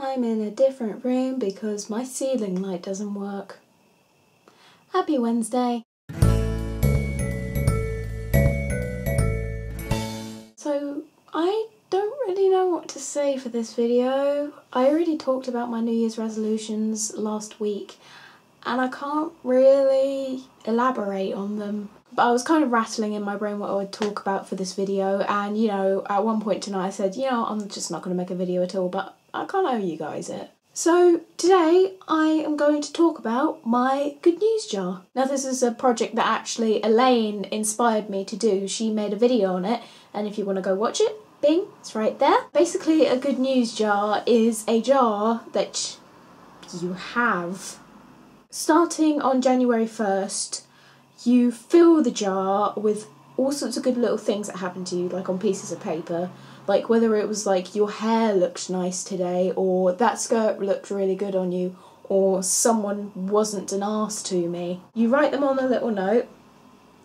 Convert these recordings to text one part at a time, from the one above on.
I'm in a different room because my ceiling light doesn't work. Happy Wednesday. So, I don't really know what to say for this video. I already talked about my New Year's resolutions last week and I can't really elaborate on them. But I was kind of rattling in my brain what I would talk about for this video, and you know, at one point tonight I said, you know, I'm just not going to make a video at all, but I can't owe you guys it. So today I am going to talk about my good news jar. Now this is a project that actually Elaine inspired me to do. She made a video on it, and if you want to go watch it, bing, it's right there. Basically a good news jar is a jar that you have. Starting on January 1st, you fill the jar with all sorts of good little things that happen to you, like on pieces of paper. Like whether it was like your hair looked nice today, or that skirt looked really good on you, or someone wasn't an arse to me. You write them on a little note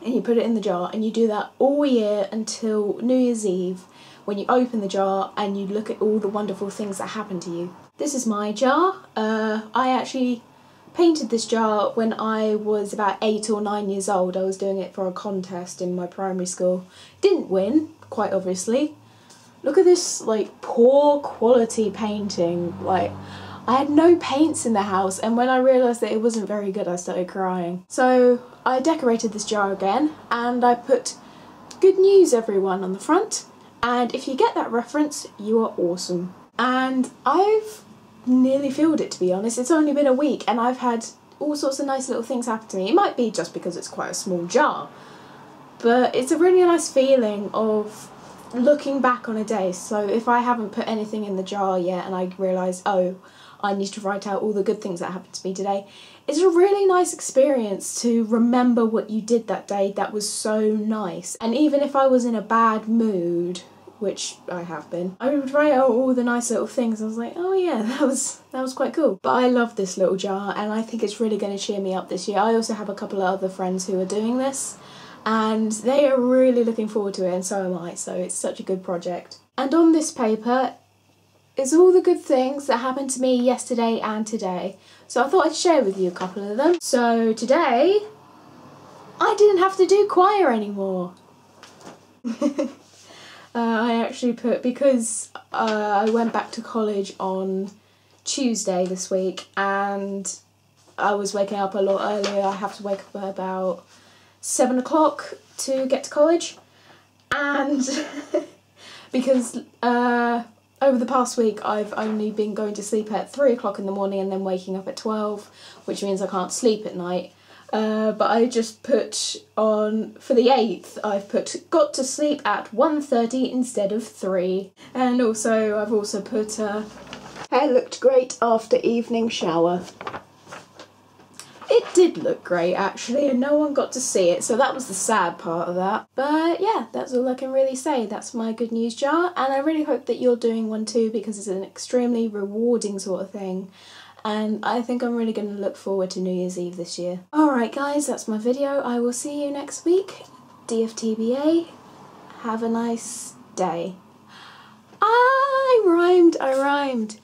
and you put it in the jar, and you do that all year until New Year's Eve, when you open the jar and you look at all the wonderful things that happen to you. This is my jar. I actually painted this jar when I was about 8 or 9 years old. I was doing it for a contest in my primary school. Didn't win, quite obviously. Look at this, like, poor quality painting. Like, I had no paints in the house, and when I realised that it wasn't very good, I started crying. So I decorated this jar again, and I put "Good news, everyone" on the front. And if you get that reference, you are awesome. And I've nearly filled it, to be honest. It's only been a week and I've had all sorts of nice little things happen to me. It might be just because it's quite a small jar, but it's a really nice feeling of looking back on a day. So if I haven't put anything in the jar yet and I realise, oh, I need to write out all the good things that happened to me today, it's a really nice experience to remember what you did that day that was so nice. And even if I was in a bad mood, which I have been, I would write out all the nice little things. I was like, oh yeah, that was quite cool. But I love this little jar and I think it's really going to cheer me up this year. I also have a couple of other friends who are doing this and they are really looking forward to it, and so am I, so it's such a good project. And on this paper is all the good things that happened to me yesterday and today. So I thought I'd share with you a couple of them. So today, I didn't have to do choir anymore. I actually put, because I went back to college on Tuesday this week and I was waking up a lot earlier. I have to wake up at about 7 o'clock to get to college, and because over the past week I've only been going to sleep at 3 o'clock in the morning and then waking up at 12, which means I can't sleep at night. But I just put on, for the 8th, I've put got to sleep at 1:30 instead of 3. And also, I've also put hair looked great after evening shower. It did look great actually, and no one got to see it, so that was the sad part of that. But yeah, that's all I can really say. That's my good news jar, and I really hope that you're doing one too, because it's an extremely rewarding sort of thing. And I think I'm really going to look forward to New Year's Eve this year. Alright guys, that's my video. I will see you next week. DFTBA. Have a nice day. I rhymed.